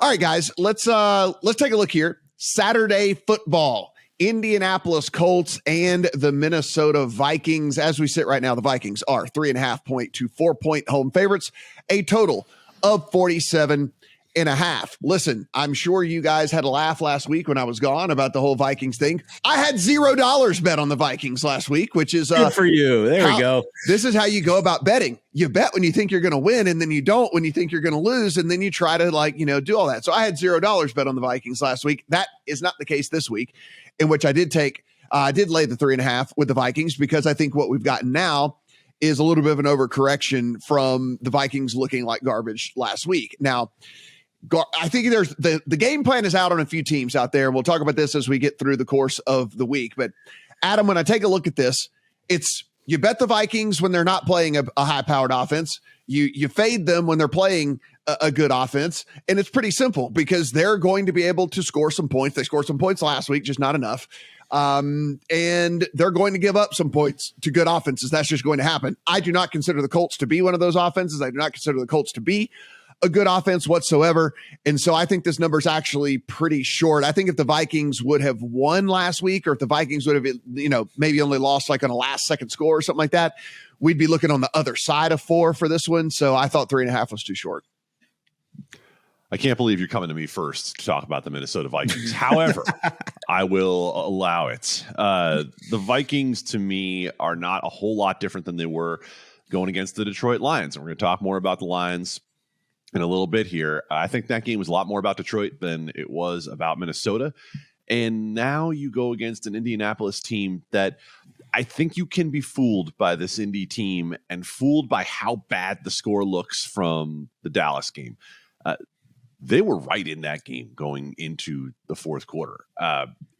All right, guys, let's take a look here. Saturday football. Indianapolis Colts and the Minnesota Vikings. As we sit right now, the Vikings are 3.5 to 4-point home favorites, a total of 47.5. Listen, I'm sure you guys had a laugh last week when I was gone about the whole Vikings thing. I had $0 bet on the Vikings last week, which is good for you. There we go. This is how you go about betting. You bet when you think you're going to win, and then you don't when you think you're going to lose, and then you try to do all that. So I had $0 bet on the Vikings last week. That is not the case this week, in which I did lay the 3.5 with the Vikings, because I think what we've gotten now is a little bit of an overcorrection from the Vikings looking like garbage last week. Now, I think there's the game plan is out on a few teams out there, and we'll talk about this as we get through the course of the week. But Adam, when I take a look at this, it's you bet the Vikings when they're not playing a high-powered offense. You fade them when they're playing a good offense, and it's pretty simple because they're going to be able to score some points. They scored some points last week, just not enough. And they're going to give up some points to good offenses. That's just going to happen. I do not consider the Colts to be one of those offenses. I do not consider the Colts to be a good offense whatsoever. And so I think this number is actually pretty short. I think if the Vikings would have won last week, or if the Vikings would have, maybe only lost like on a last second score or something like that, we'd be looking on the other side of 4 for this one. So I thought 3.5 was too short. I can't believe you're coming to me first to talk about the Minnesota Vikings. However, I will allow it. The Vikings, to me, are not a whole lot different than they were going against the Detroit Lions. And we're going to talk more about the Lions in a little bit here. I think that game was a lot more about Detroit than it was about Minnesota. And now you go against an Indianapolis team that I think you can be fooled by this Indy team and fooled by how bad the score looks from the Dallas game. They were right in that game going into the fourth quarter.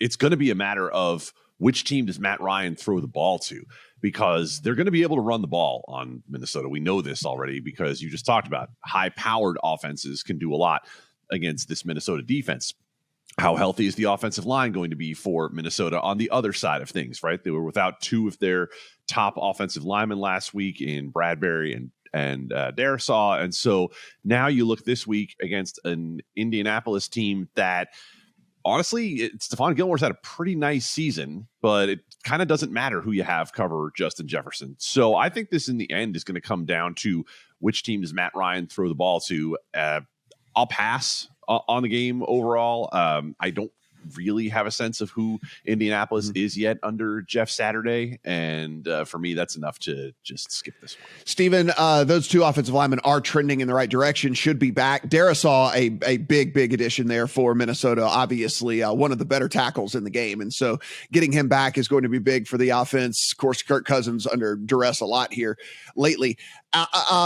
It's going to be a matter of which team does Matt Ryan throw the ball to, because they're going to be able to run the ball on Minnesota. We know this already because you just talked about high-powered offenses can do a lot against this Minnesota defense. How healthy is the offensive line going to be for Minnesota on the other side of things, right? They were without 2 of their top offensive linemen last week in Bradbury and Darisaw. And so now you look this week against an Indianapolis team that, honestly, Stephon Gilmore's had a pretty nice season, but it kind of doesn't matter who you have cover Justin Jefferson. So I think this in the end is going to come down to which team does Matt Ryan throw the ball to. I'll pass on the game overall. I don't really have a sense of who Indianapolis is yet under Jeff Saturday. And for me, that's enough to just skip this one. Steven, those 2 offensive linemen are trending in the right direction, should be back. Darisaw, a big addition there for Minnesota, obviously one of the better tackles in the game. And so getting him back is going to be big for the offense. Of course, Kirk Cousins under duress a lot here lately.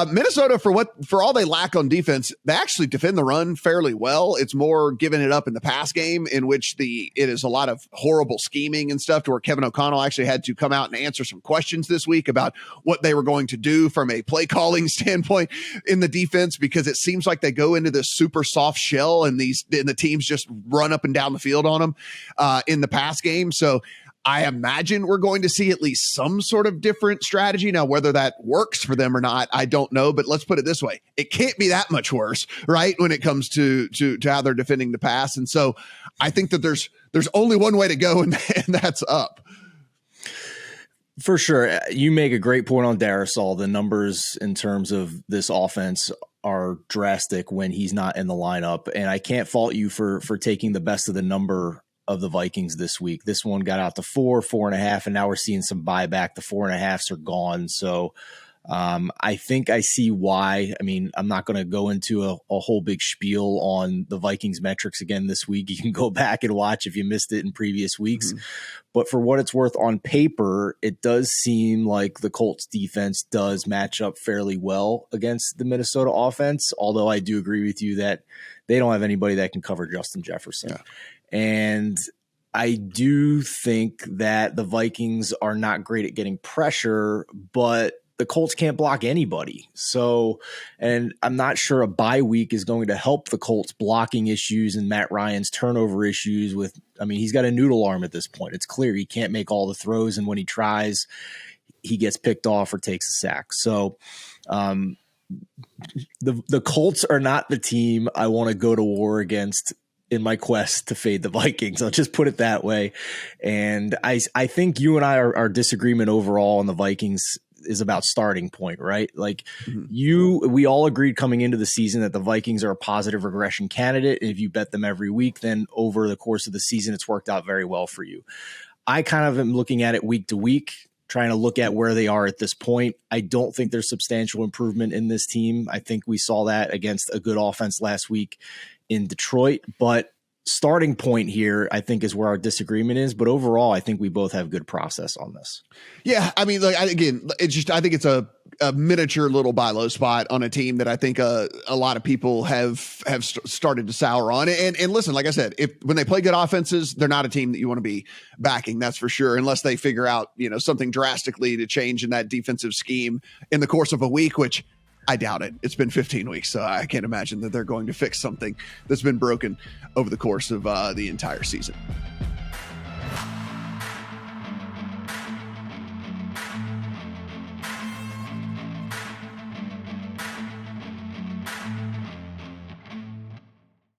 Minnesota, for all they lack on defense, they actually defend the run fairly well. It's more giving it up in the pass game, in which it is a lot of horrible scheming and stuff, to where Kevin O'Connell actually had to come out and answer some questions this week about what they were going to do from a play calling standpoint in the defense, because it seems like they go into this super soft shell and the teams just run up and down the field on them in the pass game. So I imagine we're going to see at least some sort of different strategy. Now, whether that works for them or not, I don't know. But let's put it this way. It can't be that much worse, right, when it comes to how they're defending the pass. And so I think that there's only one way to go, and that's up. For sure. You make a great point on Darisaw. The numbers in terms of this offense are drastic when he's not in the lineup. And I can't fault you for taking the best of the number of the Vikings this week. This one got out to 4.5, and now we're seeing some buyback. The 4.5s are gone. So I think I see why. I mean, I'm not going to go into a whole big spiel on the Vikings metrics again this week. You can go back and watch if you missed it in previous weeks. Mm-hmm. But for what it's worth, on paper, it does seem like the Colts defense does match up fairly well against the Minnesota offense, although I do agree with you that they don't have anybody that can cover Justin Jefferson. Yeah. And I do think that the Vikings are not great at getting pressure, but the Colts can't block anybody. So, and I'm not sure a bye week is going to help the Colts blocking issues and Matt Ryan's turnover issues he's got a noodle arm at this point. It's clear he can't make all the throws. And when he tries, he gets picked off or takes a sack. So the Colts are not the team I want to go to war against in my quest to fade the Vikings. I'll just put it that way. And I think you and I our disagreement overall on the Vikings is about starting point, right? Like we all agreed coming into the season that the Vikings are a positive regression candidate. And if you bet them every week, then over the course of the season, it's worked out very well for you. I kind of am looking at it week to week, trying to look at where they are at this point. I don't think there's substantial improvement in this team. I think we saw that against a good offense last week in Detroit, but starting point here, I think, is where our disagreement is. But overall, I think we both have good process on this. Yeah. I mean, again, I think it's a miniature little buy low spot on a team that I think a lot of people have started to sour on. And listen, like I said, when they play good offenses, they're not a team that you want to be backing. That's for sure. Unless they figure out, something drastically to change in that defensive scheme in the course of a week, which I doubt it. It's been 15 weeks, so I can't imagine that they're going to fix something that's been broken over the course of the entire season.